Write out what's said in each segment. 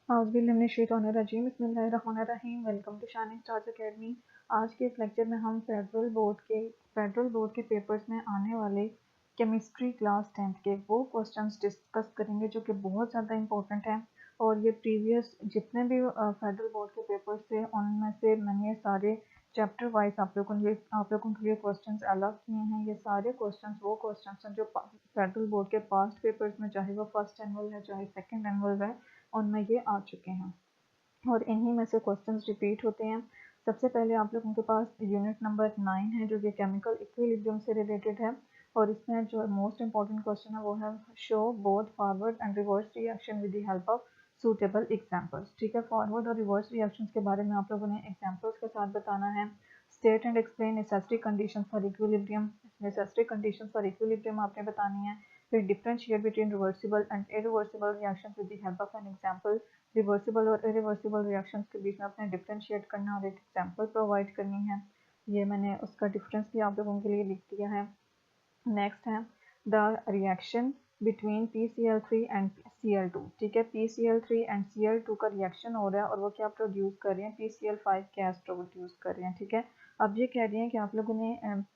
औज़ुबिल्लाहिमिनश्शैतानिर्रजीम बिस्मिल्लाहिर्रहमानिर्रहीम। Welcome to shining stars academy. आज के इस लेक्चर में हम फेडरल बोर्ड के पेपर्स में आने वाले केमिस्ट्री क्लास 10th के वो क्वेश्चंस डिस्कस करेंगे जो कि बहुत ज़्यादा इंपॉर्टेंट हैं। और ये प्रीवियस जितने भी फेडरल बोर्ड के पेपर्स थे उनमें से मैंने सारे चैप्टर वाइज आप लोगों के लिए क्वेश्चंस अलग किए हैं। ये सारे क्वेश्चंस वो क्वेश्चंस हैं जो फेडरल बोर्ड के पास्ट पेपर्स में, चाहे वो फर्स्ट एनुअल है चाहे सेकेंड एनुअल है, उनमें ये आ चुके हैं और इन्हीं में से क्वेश्चंस रिपीट होते हैं। सबसे पहले आप लोगों के पास यूनिट नंबर 9 है जो कि केमिकल इक्विलिब्रियम से रिलेटेड है। और इसमें जो मोस्ट इंपॉर्टेंट क्वेश्चन है वो है show both forward and reverse reaction with the help of suitable examples. ठीक है, फॉरवर्ड और रिवर्स रिएक्शंस के बारे में आप लोगों ने एग्जांपल्स के साथ बताना है। State and explain necessary conditions for equilibrium. Necessary conditions for equilibrium आपने बतानी है। फिर differentiate between reversible and irreversible reactions with the help of an example. Reversible और इरिवर्सिबल रिएक्शंस के बीच में अपने डिफरेंशिएट करना और एक एग्जांपल प्रोवाइड करनी है। ये मैंने उसका डिफरेंस भी आप लोगों के लिए लिख दिया है। नेक्स्ट है the reaction between PCl3 and Cl2। ठीक है, PCl3 एंड Cl2 का रिएक्शन हो रहा है और वो क्या प्रोड्यूस कर रहे हैं, PCl5 गैस प्रोड्यूस कर रहे हैं। ठीक है, अब ये कह रही हैं कि आप लोगों ने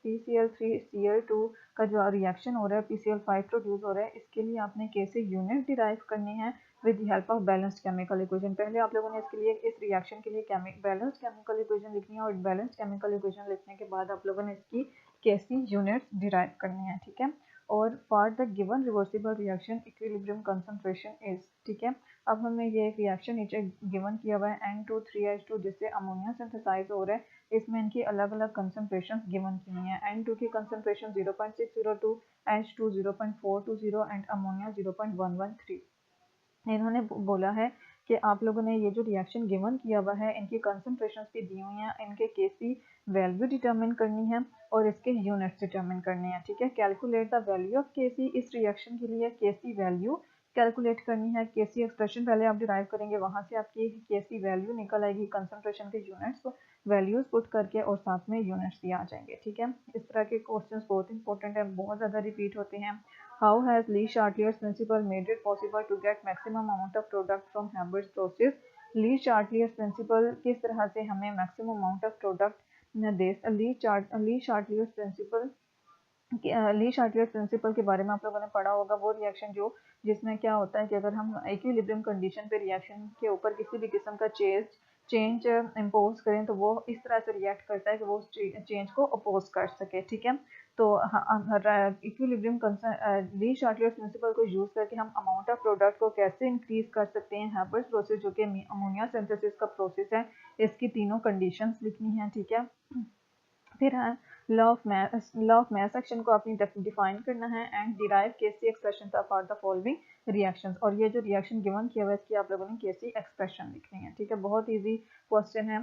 PCl3 Cl2 का जो रिएक्शन हो रहा है, PCl5 प्रोड्यूस हो रहा है, इसके लिए आपने कैसे यूनिट डिराइव करनी है with the help of balanced chemical equation. पहले आप लोगों ने इसके लिए इस रिएक्शन के लिए बैलेंस्ड केमिकल इक्वेशन लिखनी है और बैलेंस्ड केमिकल इक्वेशन लिखने के बाद आप लोगों ने इसकी कैसी यूनिट्स डिराइव करनी है। ठीक है, और for the given reversible reaction equilibrium concentration is. ठीक है, अब हमें ये एक रिएक्शन नीचे गिवन किया हुआ है N2 3H2 जिससे अमोनिया सिंथेसाइज हो रहा है। इसमें इनकी अलग अलग कंसंट्रेशन गिवन की हुई है। N2 की कंसंट्रेशन 0.602, H2 0.420 एंड अमोनिया 0.113। इन्होंने बोला है कि आप लोगों ने ये जो रिएक्शन गिवन किया हुआ है इनकी कंसंट्रेशन भी दी हुई हैं, इनके केसी वैल्यू डिटरमिन करनी है और इसके यूनिट्स डिटरमिन करने हैं। ठीक है, calculate the value of KC. इस रिएक्शन के लिए केसी वैल्यू कैलकुलेट करनी है। केसी एक्सप्रेशन पहले आप डिराइव करेंगे, वहां से आपकी केसी वैल्यू निकल आएगी, कंसंट्रेशन के यूनिट्स वैल्यूज पुट करके और साथ में यूनिट्स भी आ जाएंगे। ठीक है, इस तरह के क्वेश्चंस बहुत इंपॉर्टेंट है, बहुत ज़्यादा रिपीट होते हैं। How has Lee-Chartier's principle made it possible to get maximum amount of product from Haber's process? Lee-Chartier's principle किस तरह से हमें maximum amount of product they. Lee-Chartier's principle के बारे में आप लोगों ने पढ़ा होगा। वो रिएक्शन जो जिसमें क्या होता है कि अगर हम इक्विलिब्रियम कंडीशन पे रिएक्शन के ऊपर किसी भी किस्म का चेंज इम्पोज करें तो वो इस तरह से रिएक्ट करता है कि वो चेंज को अपोज कर सके। ठीक है, तो इक्विलिब्रियम ली-शार्टलियर प्रिंसिपल को यूज करके हम अमाउंट ऑफ प्रोडक्ट को कैसे इंक्रीज कर सकते हैं। हैबर्स प्रोसेस जो कि अमोनिया सिंथेसिस का प्रोसेस है, इसकी तीनों कंडीशंस लिखनी है। ठीक है, फिर है लॉ ऑफ मैथ सेक्शन को आपने डिफाइन करना है and derive Kc expression for the following reactions. और ये जो रिएक्शन गिवन किया हुआ है इसकी आप लोगों ने केसी एक्सप्रेशन लिखनी है। ठीक है, बहुत इजी क्वेश्चन है।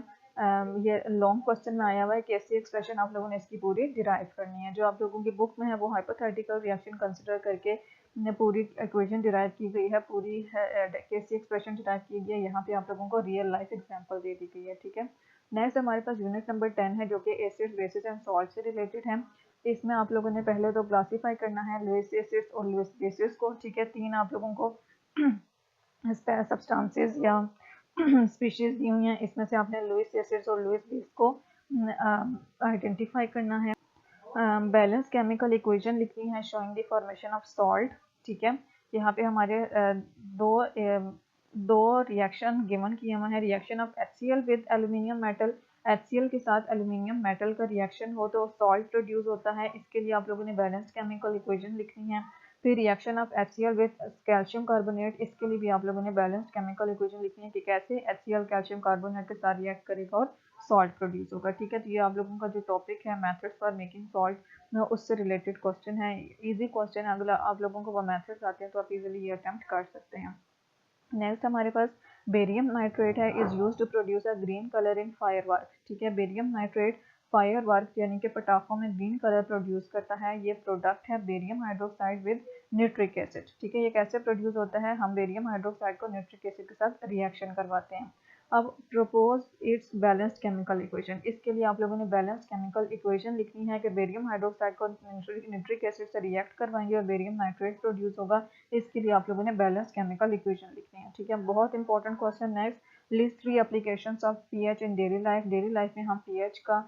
ये लॉन्ग क्वेश्चन में आया हुआ है। केसी एक्सप्रेशन आप लोगों ने इसकी पूरी डिराइव करनी है। जो आप लोगों की बुक में है वो हाइपोथेटिकल रिएक्शन कंसिडर करके पूरी इक्वेशन डिराइव की गई है, पूरी केसी एक्सप्रेशन डिराइव की गई है। यहाँ पे आप लोगों को रियल लाइफ एग्जाम्पल दे दी गई है। ठीक है, नेक्स्ट हमारे पास यूनिट नंबर 10 है जो कि एसिड्स, बेसिस एंड सॉल्ट से रिलेटेड है। इसमें आप लोगों ने पहले तो क्लासीफाई करना है लुईस एसिड्स और लुईस बेसिस को। ठीक है, तीन आप लोगों को सब्सटेंसेस या स्पीशीज दी हुई हैं, इसमें से आपने लुईस एसिड्स और लुईस बेस को आइडेंटिफाई करना है। बैलेंस केमिकल इक्वेशन लिखनी है showing the formation of salt. ठीक है, यहाँ पे हमारे दो रिएक्शन गिवन किए हुए हैं। Reaction of HCl with aluminium metal, HCl के साथ एल्यूमिनियम मेटल का रिएक्शन हो तो सॉल्ट प्रोड्यूस होता है। इसके लिए आप लोगों ने बैलेंस केमिकल इक्वेशन लिखनी है। फिर reaction of HCl with calcium carbonate, इसके लिए भी आप लोगों ने बैलेंस केमिकल इक्वेशन लिखनी है कि कैसे HCl कैल्शियम कार्बोनेट के साथ रिएक्ट करेगा और सॉल्ट प्रोड्यूस होगा। ठीक है, तो ये आप लोगों का जो टॉपिक है मेथड्स फॉर मेकिंग सॉल्ट, उससे रिलेटेड क्वेश्चन है। इजी क्वेश्चन है, अगर आप लोगों को वो मेथड्स आते हैं तो आप इजीली ये अटेम्प्ट कर सकते हैं। नेक्स्ट हमारे पास बेरियम नाइट्रेट है, is use to produce a green colour in firework. ठीक है, बेरियम नाइट्रेट फायरवर्क यानी कि पटाखों में ग्रीन कलर प्रोड्यूस करता है। ये प्रोडक्ट है barium hydroxide with Nutrich acid. ठीक है, ये कैसे प्रोड्यूस होता है, हम बेरियम हाइड्रोक्साइड को न्यूट्रिक एसिड के साथ रिएक्शन करवाते हैं। अब propose it's balanced chemical equation, इसके लिए आप लोगों ने बैलेंस्ड केमिकल इक्वेशन लिखनी है कि बेरियम हाइड्रोक्साइड को नाइट्रिक एसिड से रिएक्ट करवाएंगे और बेरियम नाइट्रेट प्रोड्यूस होगा। इसके लिए आप लोगों ने बैलेंस्ड केमिकल इक्वेशन लिखनी है, ठीक है। बहुत important question. Next, list 3 applications of pH in daily life. Daily life में हम पीएच का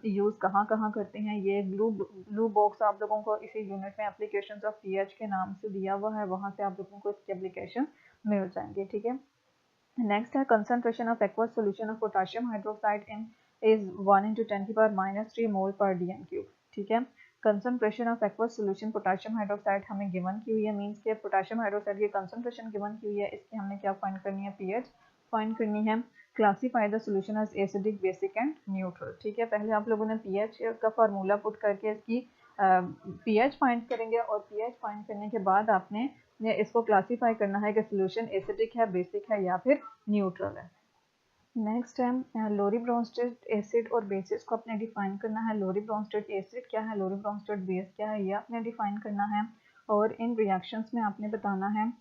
यूज़ कहाँ कहाँ करते हैं। ये ब्लू बॉक्स आप लोगों को इसी यूनिट में एप्लीकेशंस ऑफ पीएच के नाम से दिया हुआ है, वहाँ से आप लोगों को इसकी एप्लीकेशन मिल जाएंगे, ठीक है। नेक्स्ट है concentration of aqueous solution of potassium hydroxide in is 1 × 10⁻³ मोल पर dm³, ठीक है। Concentration of aqueous solution potassium hydroxide हमें गिवन की हुई है, मींस के पोटेशियम हाइड्रोक्साइड की कंसंट्रेशन गिवन की हुई है, इसकी हमने क्या फाइंड करनी है, पीएच फाइंड करनी है। Classify the solution as acidic, basic and neutral, ठीक है। पहले आप लोगों ने पीएच का फार्मूला पुट करके इसकी पीएच फाइंड करेंगे और पीएच फाइंड करने के बाद आपने इसको क्लासीफाई करना है कि सॉल्यूशन एसिडिक है, बेसिक है या फिर न्यूट्रल है। नेक्स्ट है लोरी ब्रोंस्टेड एसिड और बेसिस को आपने डिफाइन करना है। लोरी ब्रोंस्टेड एसिड क्या है, लोरी ब्रोंस्टेड बेस क्या है, ये आपने डिफाइन करना है। और इन रिएक्शंस में आपने बताना है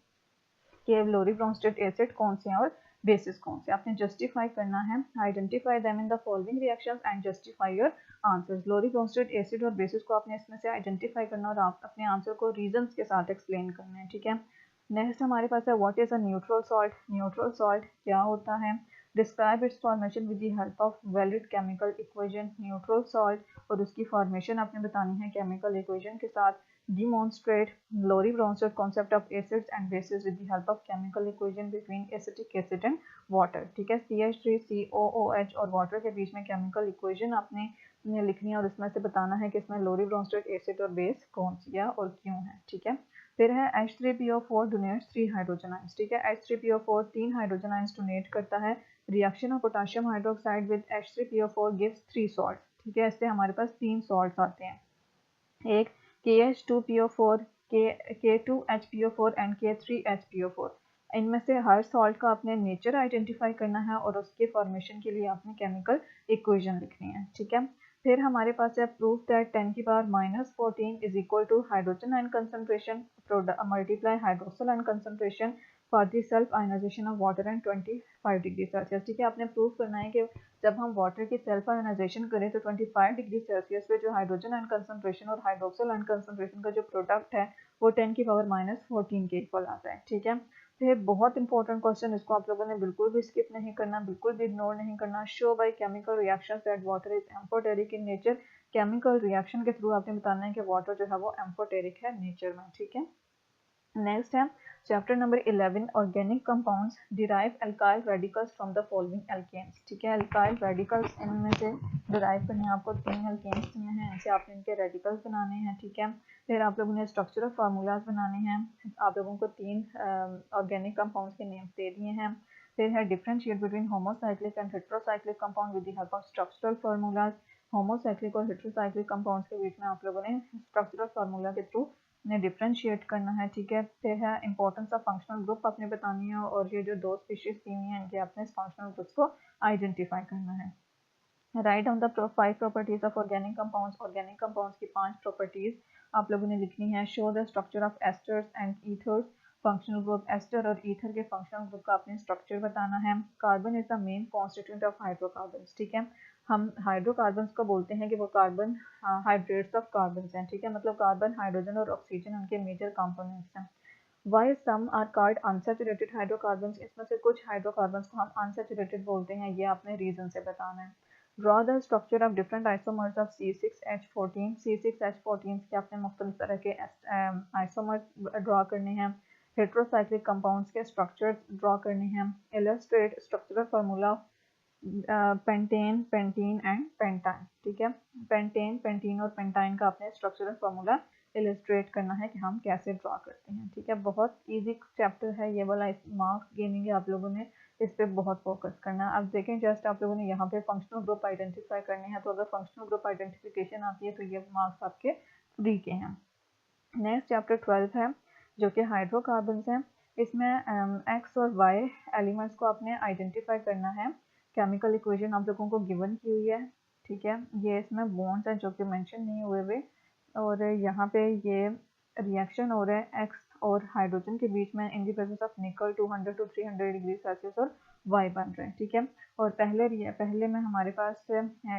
कि लोरी ब्रोंस्टेड एसिड कौन से हैं और बेसिस कौन से, आपने जस्टिफाई करना है। Identify them in the following reactions and justify your answers. Lowry Bronsted acid और बेसिस को आपने इसमें से आइडेंटिफाई करना और आप अपने आंसर को रीजंस के साथ एक्सप्लेन करना है, ठीक है। नेक्स्ट हमारे पास है what is a neutral salt. Neutral salt क्या होता है, describe it's formation with the help of valid chemical equation. Neutral salt और उसकी फॉर्मेशन आपने बतानी है केमिकल इक्वेशन के साथ। Demonstrate Lori Bronsted concept of acids and bases with the help of chemical equation between acetic acid and water, ठीक है। CH3COOH और वाटर के बीच में केमिकल इक्वेशन आपने लिखनी है और इसमें से बताना है कि इसमें लोरी ब्रोंस्टेड एसिड और बेस कौन सी है और क्यों है, ठीक है। फिर है H3PO4 डोनेट्स 3 हाइड्रोजन आयंस, ठीक है। H3PO4 3 हाइड्रोजन आयंस डोनेट करता है। Reaction of potassium hydroxide with H3PO4 gives 3 salt, ठीक है। इससे हमारे पास 3 सॉल्ट आते हैं, एक KH2PO4, K2HPO4 एंड K3HPO4। इनमें से हर सॉल्ट का आपने नेचर आइडेंटिफाई करना है और उसके फॉर्मेशन के लिए आपने केमिकल इक्वेशन लिखनी है, ठीक है। फिर हमारे पास है proof that 10⁻⁻14 is equal to hydrogen ion concentration multiply hydroxyl ion concentration for the self ionisation of water and 25 degree Celsius, ठीक है। आपने प्रूफ करना है कि जब हम वाटर की सेल्फ आयनाइजेशन करें तो 25 डिग्री सेल्सियस पे जो हाइड्रोजन आयन कंसंट्रेशन और हाइड्रोक्सिल आयन कंसंट्रेशन का जो प्रोडक्ट है वो 10⁻⁻14 के इक्वल आता है, ठीक है। तो ये बहुत इंपॉर्टेंट क्वेश्चन, इसको आप लोगों ने बिल्कुल भी स्किप नहीं करना, बिल्कुल भी इग्नोर नहीं करना। Show by chemical reaction that water is amphoteric in nature. Chemical reaction के थ्रू आपने बताना है कि वाटर जो है वो एम्फोटेरिक है नेचर में, ठीक है। नेक्स्ट है chapter number 11 organic compounds derive alkyl radicals from the following alkanes, ठीक है। एल्काइल रेडिकल्स इनमें से डिराइव करने आपको 3 एल्केन्स दिए हैं, इनसे आपने इनके रेडिकल्स बनाने हैं, ठीक है। फिर आप लोगों ने स्ट्रक्चरल फार्मूलाज बनाने हैं, आप लोगों को 3 ऑर्गेनिक कंपाउंड्स के नेम्स दे दिए हैं। फिर है differentiate between homocyclic and heterocyclic compound with the help of structural formulas. Homocyclic और हेट्रोसाइक्लिक कंपाउंड्स के बीच में आप लोगों ने स्ट्रक्चरल फार्मूला के थ्रू ने डिफरेंशिएट करना है, ठीक है। फिर है इंपॉर्टेंस ऑफ फंक्शनल ग्रुप आपने बतानी है और ये जो 2 स्पीशीज दी हुई हैं इनके आपने फंक्शनल ग्रुप्स को आइडेंटिफाई करना है। Write down the 5 properties of organic compounds. Organic compounds की 5 प्रॉपर्टीज आप लोगों ने लिखनी है। Show the structure of esters and ethers. Functional group ester और ईथर के फंक्शनल ग्रुप का आपने स्ट्रक्चर बताना है। Carbon is the main constituent of hydrocarbons, ठीक है। हम हाइड्रोकार्बन्स को बोलते हैं कि वो कार्बन हाइड्रेट्स ऑफ कार्बन्स हैं, ठीक है। मतलब कार्बन, हाइड्रोजन और ऑक्सीजन उनके मेजर कंपोनेंट्स हैं। Why some are called unsaturated hydrocarbons. इसमें से कुछ हाइड्रोकार्बन्स को हम अनसैचुरेटेड बोलते हैं, ये आपने रीजन से बताना है। Draw the structure of different isomers of C6H14। C6H14 के आपने मुख्तलिफ तरह के आइसोमर ड्रॉ करने हैं। हेट्रोसाइक्लिक कंपाउंड्स के स्ट्रक्चर ड्रॉ करने हैं। Illustrate structural formula pentane, pentene and pentyne, ठीक है। पेंटेन, पेंटीन और पेंटाइन का आपने स्ट्रक्चरल फार्मूला इलस्ट्रेट करना है कि हम कैसे ड्रॉ करते हैं, ठीक है। बहुत इजी चैप्टर है ये वाला, इस मार्क्स गेनिंग आप लोगों ने इस पे बहुत फोकस करना है। अब देखें जस्ट आप लोगों ने यहाँ पे फंक्शनल ग्रुप आइडेंटिफाई करने हैं, तो अगर फंक्शनल ग्रुप आइडेंटिफिकेशन आती है तो ये मार्क्स आपके फ्री के हैं। नेक्स्ट चैप्टर 12 है जो कि हाइड्रोकार्बन्स हैं। इसमें एक्स और वाई एलिमेंट्स को आपने आइडेंटिफाई करना है। केमिकल इक्वेशन आप लोगों को गिवन की हुई है, ठीक है। ये इसमें बॉन्ड्स हैं जो कि मेंशन नहीं हुए हुए और यहाँ पे ये रिएक्शन हो रहा है एक्स और हाइड्रोजन के बीच में इन द प्रेजेंस ऑफ निकल 200 to 300 डिग्री सेल्सियस और Y बन रहे हैं, ठीक है। और पहले में हमारे पास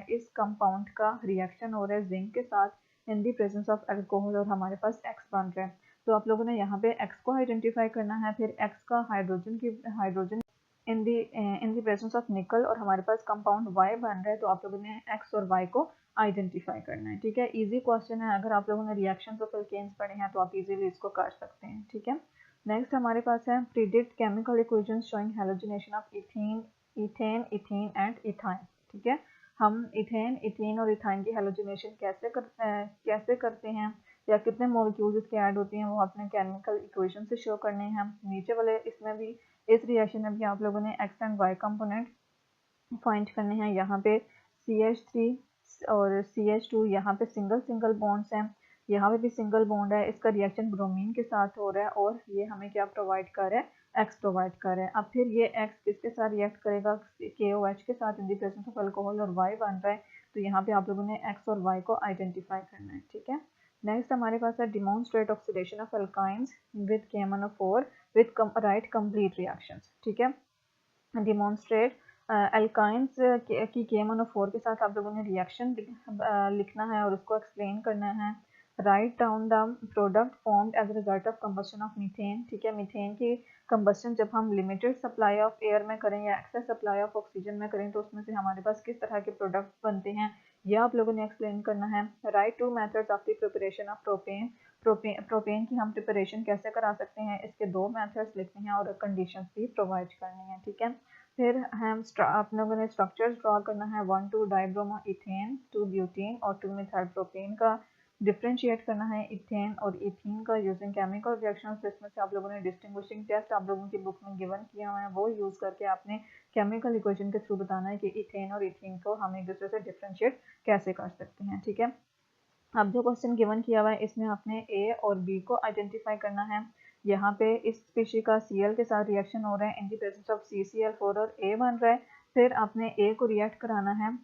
इस कंपाउंड का रिएक्शन हो रहा है जिंक के साथ in the presence of alcohol और हमारे पास X बन रहा है। तो आप लोगों ने यहाँ पे X को आइडेंटिफाई करना है, फिर X का hydrogen in the presence of निकल और हमारे पास कंपाउंड Y बन रहा है, तो आप लोगों ने X और Y को आइडेंटिफाई करना है, ठीक है। इजी क्वेश्चन है, अगर आप लोगों ने रिएक्शंस ऑफ एल्केन्स पढ़े हैं तो आप इजीली इसको कर सकते हैं, ठीक है। नेक्स्ट हमारे पास है predict chemical equations showing halogenation of ethane and ethyne, ठीक है। हम इथेन और इथाइन की हैलोजिनेशन कैसे करते हैं या कितने मॉलिक्यूल्स इसके ऐड होते हैं वो अपने केमिकल इक्वेशन से शो करने हैं। नीचे वाले इसमें भी इस रिएक्शन में भी आप लोगों ने X and Y component find करने हैं। यहाँ पे CH3 और CH2 यहाँ पे सिंगल बॉन्ड्स हैं, यहाँ पे भी सिंगल बॉन्ड है। इसका रिएक्शन ब्रोमीन के साथ हो रहा है और ये हमें क्या प्रोवाइड कर रहा है, X प्रोवाइड कर रहा है। अब फिर ये X किसके साथ रिएक्ट करेगा, KOH के साथ in the presence of alcohol और Y बन रहा है, तो यहाँ पे आप लोगों ने X और Y को आइडेंटिफाई करना है, ठीक है। नेक्स्ट हमारे पास है demonstrate oxidation of alkynes with KMnO4 with right complete reactions, ठीक है। डिमॉन्स्ट्रेट अल्काइंस की KMnO4 के साथ आप लोगों ने रिएक्शन लिखना है और उसको एक्सप्लेन करना है। Write down the product formed as result of combustion of methane, ठीक है। मीथेन की कंबस्शन जब हम लिमिटेड सप्लाई ऑफ एयर में करें या एक्सेस सप्लाई ऑफ ऑक्सीजन में करें तो उसमें से हमारे पास किस तरह के प्रोडक्ट बनते हैं, यह आप लोगों ने एक्सप्लेन करना है। Right two methods of the preparation of propane की हम प्रिपरेशन कैसे करा सकते हैं, इसके 2 मेथड्स लिखने हैं और कंडीशंस भी प्रोवाइड करनी है, ठीक है। फिर हम आप लोगों ने स्ट्रक्चर्स ड्रॉ करना है, 1,2 डाइब्रोमो इथेन, 2 ब्यूटेन और 2 मिथाइल प्रोपेन का डिफ्रेंशिएट करना है इथेन और इथीन का यूजिंग केमिकल रिएक्शंस। इसमें से आप लोगों ने डिस्टिंग्विशिंग टेस्ट आप लोगों की बुक में गिवन किया हुआ है, वो यूज़ करके आपने केमिकल इक्वेशन के थ्रू बताना है कि इथेन और इथीन को हम एक दूसरे से डिफ्रेंशिएट कैसे कर सकते हैं, ठीक है। अब जो क्वेश्चन गिवन किया हुआ है इसमें आपने A और B को आइडेंटिफाई करना है। यहाँ पे इस स्पीशी का Cl के साथ रिएक्शन हो रहा है in the presence of CCl4 और A बन रहा है। फिर आपने A को रिएक्ट कराना है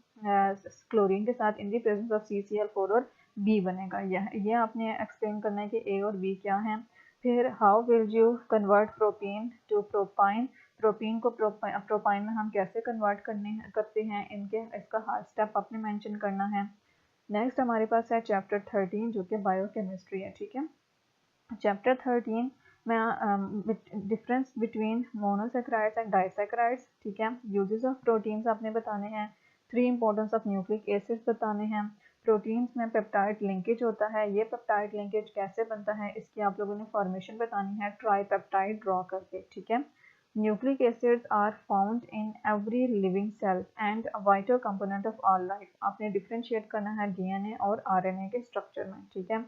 क्लोरीन के साथ in the presence of CCl4 और B बनेगा। यह आपने एक्सप्लेन करना है कि A और B क्या हैं। फिर how will you convert propene to propyne, propene को प्रोपाइन में हम कैसे कन्वर्ट करते हैं, इसका हर स्टेप आपने मेंशन करना है। नेक्स्ट हमारे पास है चैप्टर 13 जो कि बायोकेमिस्ट्री है, ठीक है। चैप्टर 13 में difference between monosaccharides and disaccharides, ठीक है। यूजेस ऑफ प्रोटीन्स आपने बताने हैं। 3 इंपॉर्टेंस ऑफ न्यूक्लिक एसिड्स बताने हैं। प्रोटीन्स में पेप्टाइड लिंकेज होता है, ये पेप्टाइड लिंकेज कैसे बनता है इसकी आप लोगों ने फॉर्मेशन बतानी है ट्राई पेप्टाइड ड्रॉ करके, ठीक है। Nucleic acids are found in every living cell and a vital component of all life. आपने डिफ्रेंशिएट करना है DNA और RNA के स्ट्रक्चर में, ठीक है।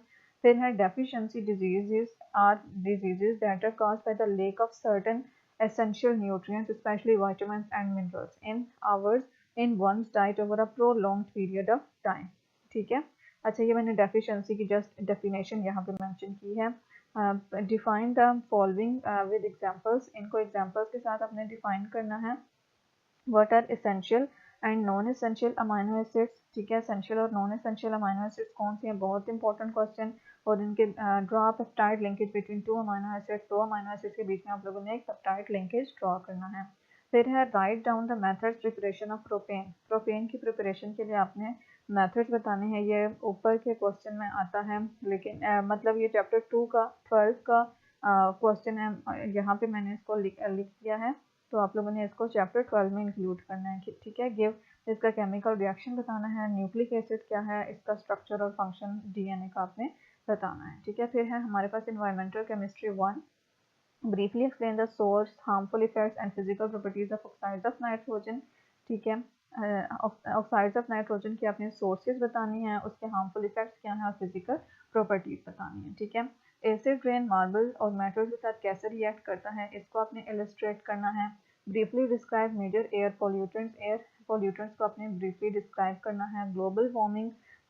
फिर है deficiency diseases are diseases that are caused by the lack of certain essential nutrients, especially vitamins and minerals in one's diet over a prolonged period of time, ठीक है। अच्छा, ये मैंने deficiency की जस्ट डेफिनेशन यहाँ पे मेंशन की है। Define the following with examples, इनको एग्जांपल्स के साथ आपने डिफाइन करना है। What are essential and non essential amino acids, ठीक है। एसेंशियल और नॉन एसेंशियल अमाइनो एसिड्स कौन से हैं, बहुत इंपॉर्टेंट क्वेश्चन। और इनके draw peptide linkage between 2 amino acids, 2 amino acids के बीच में आप लोगों ने एक पेप्टाइड लिंकेज ड्रॉ करना है। फिर है write down the methods preparation of propane, propane की प्रिपरेशन के लिए आपने मेथड्स बताने हैं। ये ऊपर के क्वेश्चन में आता है, लेकिन मतलब ये चैप्टर 2 का 12 का क्वेश्चन है, यहाँ पे मैंने इसको लिख दिया है, तो आप लोगों ने इसको चैप्टर 12 में इंक्लूड करना है, ठीक है। गिव, इसका केमिकल रिएक्शन बताना है। न्यूक्लिक एसिड क्या है, इसका स्ट्रक्चर और फंक्शन DNA का आपने बताना है, ठीक है। फिर है हमारे पास environmental chemistry 1, briefly explain the source, harmful effects and physical properties of oxides of nitrogen, ठीक है। ऑक्साइड्स ऑफ नाइट्रोजन की आपने सोर्सेज बतानी है, उसके हार्मफुल इफेक्ट्स क्या हैं और फिजिकल प्रॉपर्टीज बतानी है, ठीक है। एसिड रेन मार्बल और मेटल के साथ कैसे रिएक्ट करता है, इसको आपने इलस्ट्रेट करना है। Briefly describe major air pollutants को आपने ब्रीफली डिस्क्राइब करना है।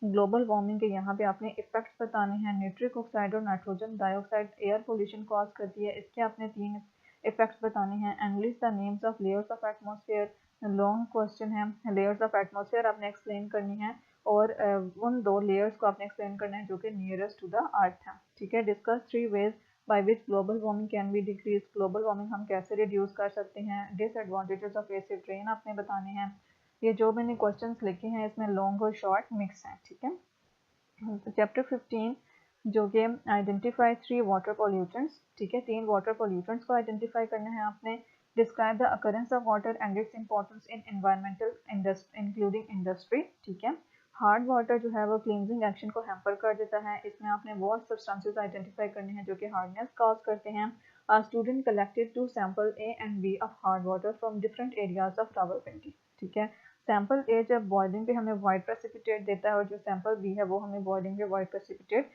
ग्लोबल वार्मिंग के यहाँ पे आपने इफेक्ट्स बताने हैं। नाइट्रिक ऑक्साइड और nitrogen dioxide air pollution cause करती है, इसके आपने 3 इफेक्ट्स बताने हैं। Analyst the names of layers of atmosphere, long question है। लेयर्स ऑफ एटमॉस्फेयर आपने एक्सप्लेन करनी है और उन 2 लेयर्स को आपने एक्सप्लेन करना है जो कि नियरेस्ट टू द अर्थ है, ठीक है। Discuss 3 veg by which global warming can be decrease, global warming हम कैसे रिड्यूस कर सकते हैं। डिसएडवांटेजेस ऑफ एसिड रेन आपने बताने हैं। ये जो मैंने क्वेश्चंस लिखे हैं इसमें लॉन्ग और शॉर्ट मिक्स हैं, ठीक है। तो चैप्टर 15 जो कि आइडेंटिफाई 3 वाटर पॉल्यूटेंट्स, ठीक है, 3 वाटर पॉल्यूटेंट्स को आइडेंटिफाई करना है आपने। Describe the occurrence of water and its importance in environmental including industry, ठीक है। हार्ड वाटर जो है वो क्लींजिंग एक्शन को हैम्पर कर देता है। इसमें आपने वो सब्सटेंसेस आइडेंटिफाई करने हैं जो कि हार्डनेस कॉज करते हैं। Student collected 2 sample A and B of hard water from different areas of Rawalpindi, ठीक है। सैंपल ए जब बॉइलिंग पे हमें वाइट प्रेसिपिटेट देता है और जो सैंपल बी है वो हमें बॉइलिंग पे वाइट प्रेसिपिटेट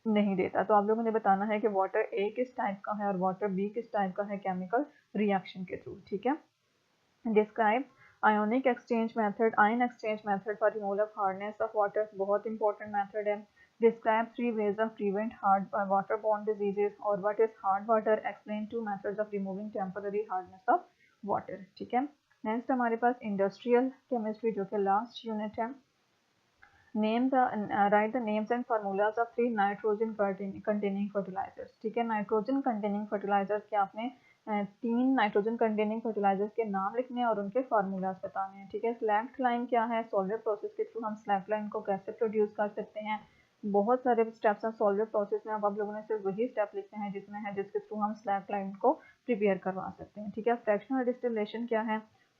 नहीं देता। तो आप लोगों ने बताना है कि वाटर ए किस टाइप का है और वाटर बी किस टाइप का है केमिकल रिएक्शन के थ्रू, ठीक है। Describe ionic exchange method, ion exchange method for removal of hardness of water, बहुत इंपॉर्टेंट मेथड है। Describe 3 ways of prevent hard water borne diseases और what is hard water, explain 2 methods of removing temporary hardness of water, ठीक है। Next हमारे पास industrial chemistry जो कि last unit है। write the names and formulas of 3 nitrogen containing fertilizers, ठीक है। नाइट्रोजन कंटेनिंग फर्टिलाइजर्स के आपने 3 नाइट्रोजन कंटेनिंग फर्टिलाइजर्स के नाम लिखने हैं और उनके फार्मूलाज बताने हैं, ठीक है। स्लैक्ट लाइन क्या है, सॉल्वेट प्रोसेस के थ्रू हम स्लैक्ट लाइन को कैसे प्रोड्यूस कर सकते हैं। बहुत सारे स्टेप्स हैं सॉल्वेट प्रोसेस में, अब आप लोगों ने सिर्फ वही स्टेप लिखने हैं जिसमें है जिसके थ्रू हम स्लैक्ट लाइन को प्रिपेयर करवा सकते हैं, ठीक है। फ्रैक्शनल डिस्टिलेशन क्या है,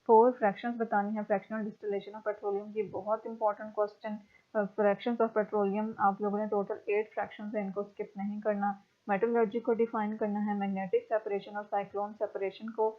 4 फ्रैक्शंस बतानी है। फ्रैक्शनल डिस्टिलेशन ऑफ पेट्रोलियम की बहुत important question. Fractions of petroleum आप लोगों ने टोटल 8 फ्रैक्शंस है, इनको स्किप नहीं करना। मेटलर्जी को डिफाइन करना है, मैग्नेटिक सेपरेशन और साइक्लोन सेपरेशन को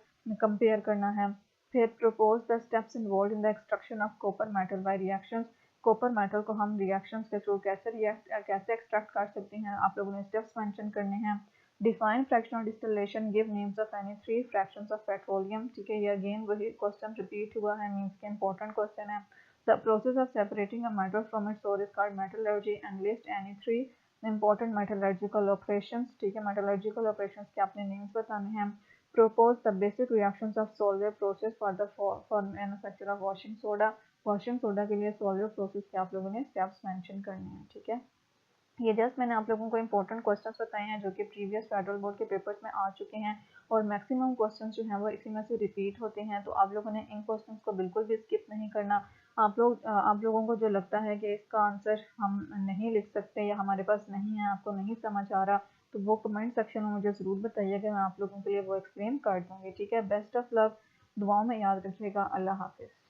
कंपेयर करना है। फिर propose the steps involve in the extraction of copper metal by reactions, copper metal को हम रिएक्शंस के थ्रू कैसे एक्सट्रैक्ट कर सकते हैं, आप लोगों ने स्टेप्स मेंशन करने हैं। Define fractional distillation, give names of any 3 fractions of petroleum, ठीक है। ये अगेन वही क्वेश्चन रिपीट हुआ है, मीन्स के इंपॉर्टेंट क्वेश्चन है। The process of separating a metal from its ore is called metallurgy and list any 3 important metallurgical operations, ठीक है। metallurgical operations के आपने names बताने हैं। Propose the basic reactions of solvent process for manufacture of washing soda, washing soda के लिए solvent process के आप लोगों ने steps mention करने हैं, ठीक है। ये जस्ट मैंने आप लोगों को इंपॉर्टेंट क्वेश्चंस बताए हैं जो कि प्रीवियस फेडरल बोर्ड के पेपर्स में आ चुके हैं और मैक्सिमम क्वेश्चंस जो हैं वो इसी में से रिपीट होते हैं, तो आप लोगों ने इन क्वेश्चंस को बिल्कुल भी स्किप नहीं करना। आप लोगों को जो लगता है कि इसका आंसर हम नहीं लिख सकते या हमारे पास नहीं है, आपको नहीं समझ आ रहा, तो वो कमेंट सेक्शन में मुझे ज़रूर बताइएगा, मैं आप लोगों के लिए वो एक्सप्लेन कर दूँगी, ठीक है। बेस्ट ऑफ लक, दुआओं में याद रखिएगा। अल्लाह हाफिज़।